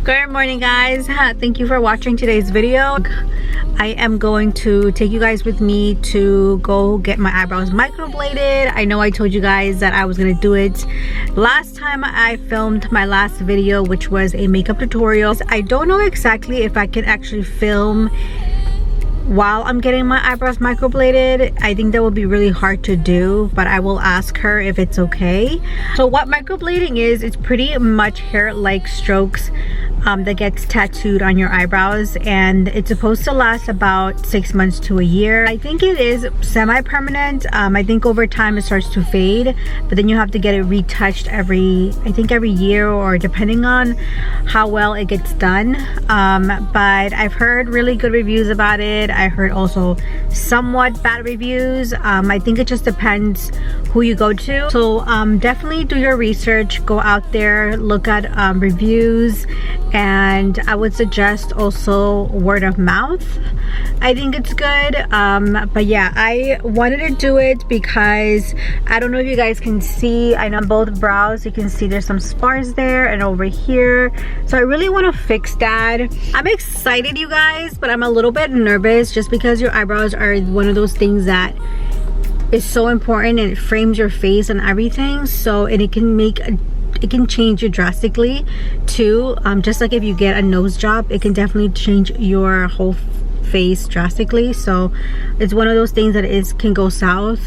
Good morning, guys. Thank you for watching today's video. I am going to take you guys with me to go get my eyebrows microbladed. I know I told you guys that I was gonna do it last time I filmed my last video, which was a makeup tutorial. I don't know exactly if I can actually film while I'm getting my eyebrows microbladed. I think that would be really hard to do, but I will ask her if it's okay. So what microblading is, it's pretty much hair-like strokes that gets tattooed on your eyebrows, and it's supposed to last about 6 months to a year. I think it is semi-permanent. I think over time it starts to fade, but then you have to get it retouched every year, or depending on how well it gets done. But I've heard really good reviews about it. I heard also somewhat bad reviews. I think it just depends who you go to. So definitely do your research, go out there, look at reviews, and I would suggest also word of mouth. I think it's good. But yeah, I wanted to do it because I don't know if you guys can see, I know both brows you can see there's some scars there and over here, so I really want to fix that. I'm excited, you guys, but I'm a little bit nervous just because your eyebrows are one of those things that is so important, and it frames your face and everything. So, and it can change you drastically too. Just like if you get a nose job, it can definitely change your whole face drastically. So it's one of those things that can go south,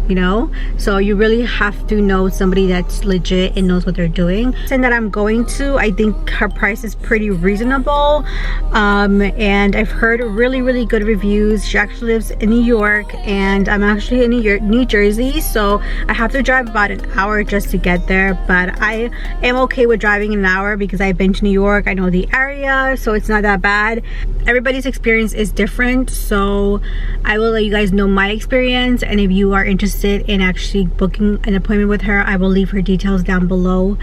you know. So you really have to know somebody that's legit and knows what they're doing. And that I'm going to, I think her price is pretty reasonable, and I've heard really good reviews. She actually lives in New York, and I'm actually in New Jersey, so I have to drive about an hour just to get there. But I am okay with driving an hour because I've been to New York, I know the area, so it's not that bad. Everybody's experience is different, so I will let you guys know my experience, and if you are interested in actually booking an appointment with her, I will leave her details down below.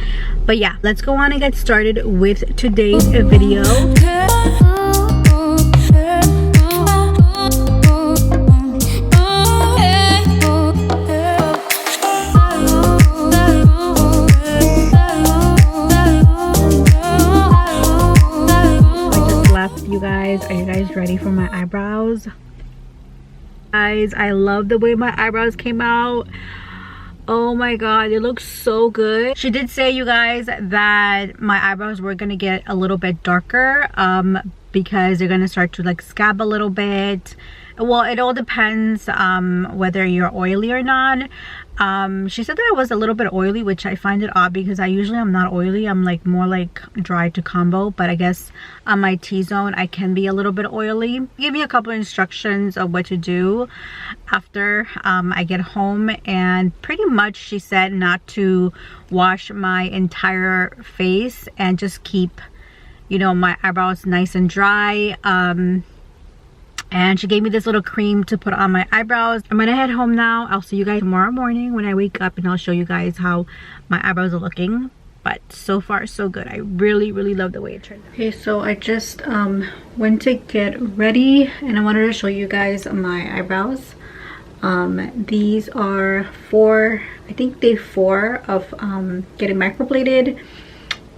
But yeah, let's go on and get started with today's video. You guys, are you guys ready for my eyebrows? Guys, I love the way my eyebrows came out. Oh my god, they look so good. She did say, you guys, that my eyebrows were gonna get a little bit darker because they're gonna start to like scab a little bit. Well, it all depends whether you're oily or not. She said that I was a little bit oily, which I find it odd because I usually am not oily. I'm like more like dry to combo, but I guess on my T-zone I can be a little bit oily. Give me a couple of instructions of what to do after I get home, and pretty much she said not to wash my entire face and just keep, you know, my eyebrows nice and dry. And she gave me this little cream to put on my eyebrows. I'm gonna head home now. I'll see you guys tomorrow morning when I wake up, and I'll show you guys how my eyebrows are looking. But so far so good. I really love the way it turned out. Okay, so I just went to get ready, and I wanted to show you guys my eyebrows. These are I think day 4 of getting microbladed,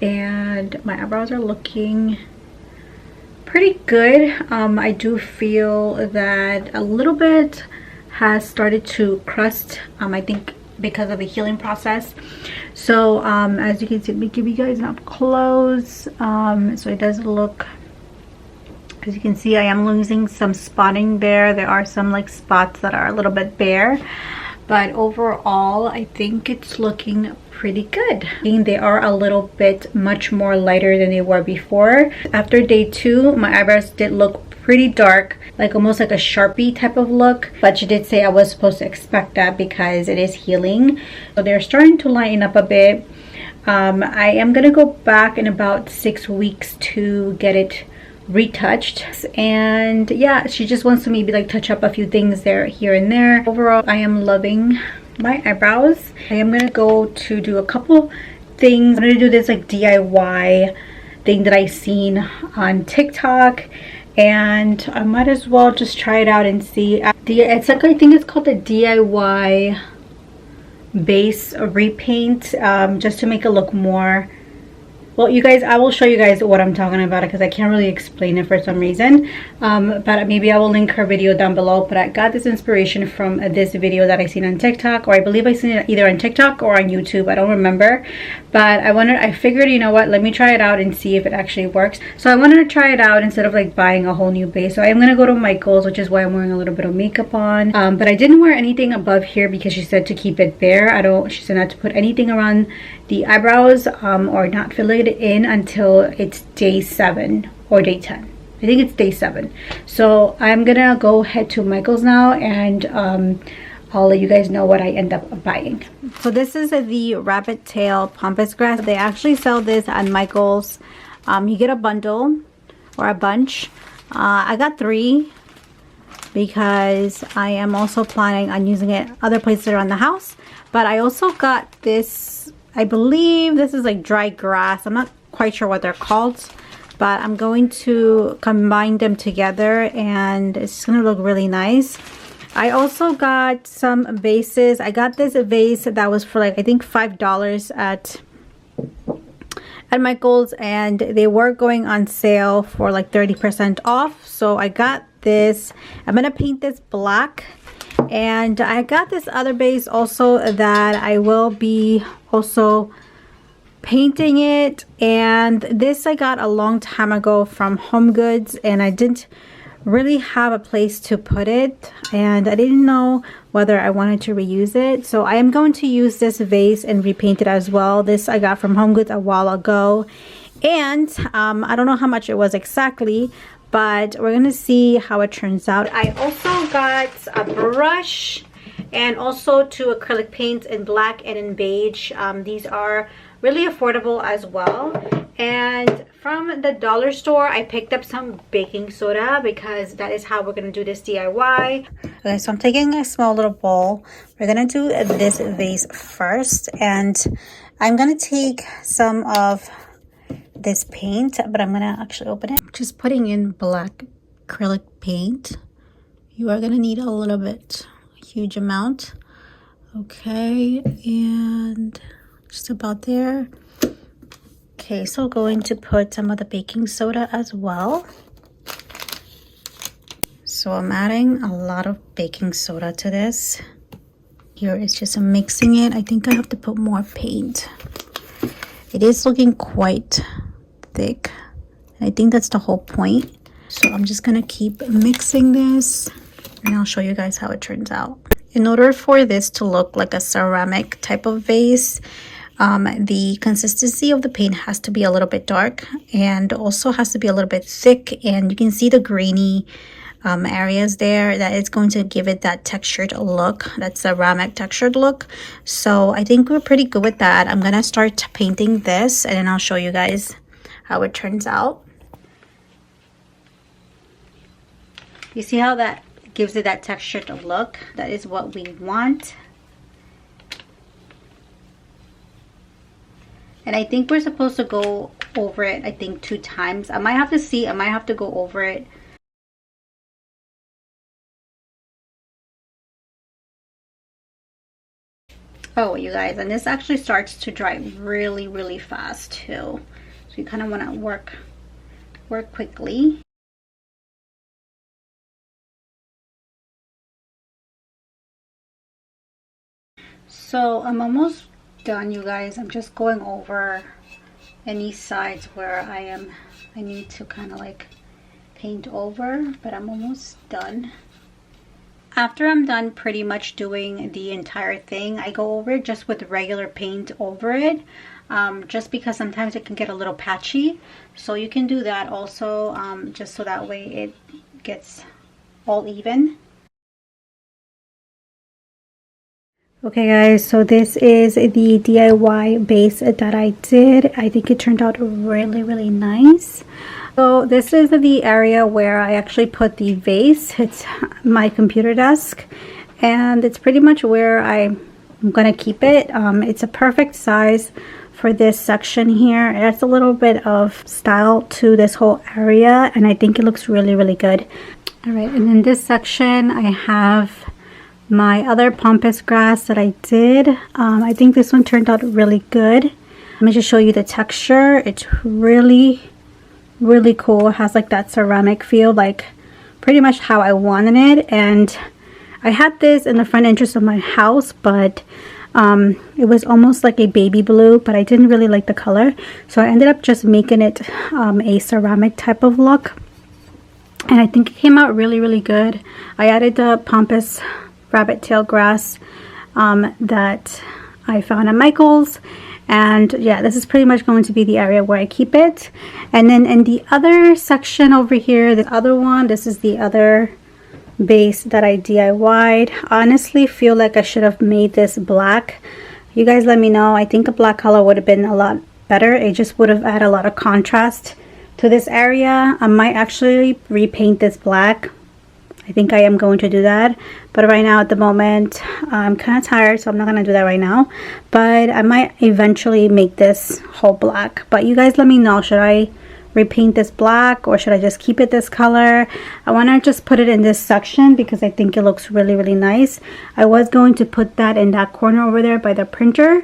and my eyebrows are looking pretty good. I do feel that a little bit has started to crust, I think because of the healing process. So as you can see, let me give you guys an up close. So it does look, as you can see, I am losing some spotting there. There are some like spots that are a little bit bare, but overall I think it's looking pretty good. They are a little bit much more lighter than they were before. After day 2, my eyebrows did look pretty dark, like almost like a Sharpie type of look, but she did say I was supposed to expect that because it is healing. So they're starting to lighten up a bit. I am gonna go back in about 6 weeks to get it retouched, and yeah, she just wants to maybe like touch up a few things there, here and there. Overall, I am loving my eyebrows. I am gonna go to do a couple things. I'm gonna do this like DIY thing that I seen on TikTok, and I might as well just try it out and see. It's like, I think it's called the DIY base repaint, just to make it look more Well, you guys, I will show you guys what I'm talking about because I can't really explain it for some reason. But maybe I will link her video down below. But I got this inspiration from this video that I seen on TikTok, or I believe I seen it either on TikTok or on YouTube. I don't remember. But I figured, you know what, let me try it out and see if it actually works. So I wanted to try it out instead of like buying a whole new base. So I'm gonna go to Michael's, which is why I'm wearing a little bit of makeup on. But I didn't wear anything above here because she said to keep it bare. She said not to put anything around the eyebrows or not fill it in until it's day 7 or day 10. I think it's day 7. So I'm gonna go head to Michael's now, and I'll let you guys know what I end up buying. So this is the rabbit tail pampas grass. They actually sell this at Michael's. You get a bundle or a bunch. I got 3 because I am also planning on using it other places around the house. But I also got this, I believe this is like dry grass. I'm not quite sure what they're called, but I'm going to combine them together and it's gonna look really nice. I also got some vases. I got this vase that was for like I think $5 at Michael's, and they were going on sale for like 30% off. So I got this. I'm gonna paint this black. And I got this other base also that I will be also painting it. And this I got a long time ago from Home Goods, and I didn't really have a place to put it, and I didn't know whether I wanted to reuse it. So I am going to use this vase and repaint it as well. This I got from Home Goods a while ago, and I don't know how much it was exactly, but we're gonna see how it turns out. I also got a brush and also 2 acrylic paints in black and in beige. These are really affordable as well. And from the dollar store, I picked up some baking soda because that is how we're gonna do this DIY. Okay, so I'm taking a small little bowl. We're gonna do this vase first, and I'm gonna take some of this paint, but I'm gonna actually open it. Just putting in black acrylic paint. You are gonna need a little bit, a huge amount. Okay, and just about there. Okay, so going to put some of the baking soda as well. So I'm adding a lot of baking soda to this. Here is just mixing it. I think I have to put more paint. It is looking quite thick. I think that's the whole point. So I'm just gonna keep mixing this, and I'll show you guys how it turns out. In order for this to look like a ceramic type of vase, the consistency of the paint has to be a little bit dark, and also has to be a little bit thick, and you can see the grainy areas there. That is going to give it that textured look, that ceramic textured look. So I think we're pretty good with that. I'm gonna start painting this, and then I'll show you guys how it turns out. You see how that gives it that textured look? That is what we want. And I think we're supposed to go over it, I think 2 times. I might have to see, I might have to go over it. Oh, you guys, and this actually starts to dry really, really fast too. So you kind of want to work quickly. So I'm almost done, you guys. I'm just going over any sides where I need to kind of like paint over, but I'm almost done. After I'm done pretty much doing the entire thing, I go over it just with regular paint over it, just because sometimes it can get a little patchy. So you can do that also, just so that way it gets all even. Okay guys, so this is the DIY base that I did. I think it turned out really, really nice. So this is the area where I actually put the vase. It's my computer desk, and it's pretty much where I'm gonna keep it. It's a perfect size for this section here. It adds a little bit of style to this whole area, and I think it looks really, really good. All right, and in this section I have my other pampas grass that I did. I think this one turned out really good. Let me just show you the texture. It's really cool. It has like that ceramic feel, like pretty much how I wanted it. And I had this in the front entrance of my house, but it was almost like a baby blue, but I didn't really like the color, so I ended up just making it a ceramic type of look, and I think it came out really good. I added the pampas rabbit tail grass that I found at Michael's, and yeah, this is pretty much going to be the area where I keep it. And then in the other section over here, the other one, this is the other base that I DIY'd. Honestly feel like I should have made this black. You guys let me know. I think a black color would have been a lot better. It just would have added a lot of contrast to this area. I might actually repaint this black. I think I am going to do that, but right now at the moment I'm kind of tired, so I'm not going to do that right now. But I might eventually make this whole black. But you guys let me know, should I repaint this black or should I just keep it this color? I want to just put it in this section because I think it looks really nice. I was going to put that in that corner over there by the printer,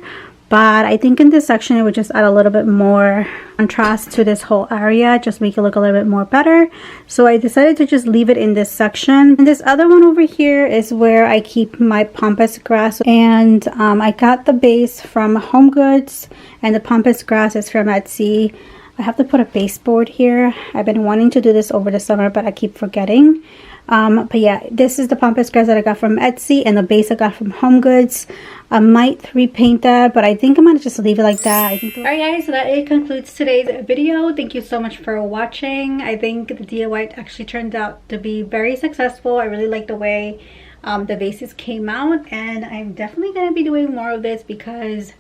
but I think in this section it would just add a little bit more contrast to this whole area, just make it look a little bit more better. So I decided to just leave it in this section. And this other one over here is where I keep my pampas grass, and I got the base from Home Goods and the pampas grass is from Etsy. I have to put a baseboard here. I've been wanting to do this over the summer, but I keep forgetting. But yeah, this is the pampas grass that I got from Etsy, and the base I got from Home Goods. I might repaint that, but I think I'm gonna just leave it like that. Alright guys, so that it concludes today's video. Thank you so much for watching. I think the DIY actually turned out to be very successful. I really like the way the vases came out, and I'm definitely gonna be doing more of this because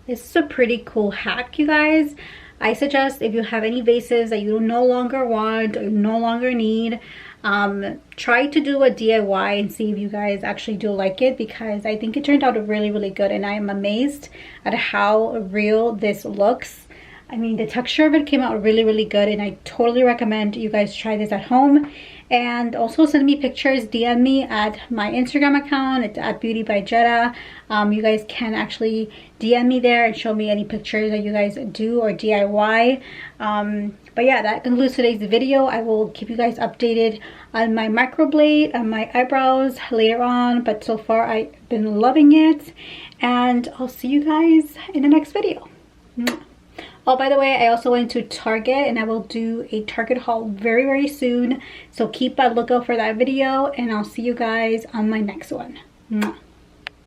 this is a pretty cool hack, you guys. I suggest if you have any vases that you no longer want or no longer need, try to do a DIY and see if you guys actually do like it, because I think it turned out really good, and I am amazed at how real this looks. I mean, the texture of it came out really good, and I totally recommend you guys try this at home. And also send me pictures, DM me at my Instagram account. It's at beautybygera. You guys can actually DM me there and show me any pictures that you guys do or DIY. But yeah, that concludes today's video. I will keep you guys updated on my microblade and my eyebrows later on, but so far I've been loving it, and I'll see you guys in the next video. Oh, by the way, I also went to Target, and I will do a Target haul very soon, so keep a lookout for that video, and I'll see you guys on my next one.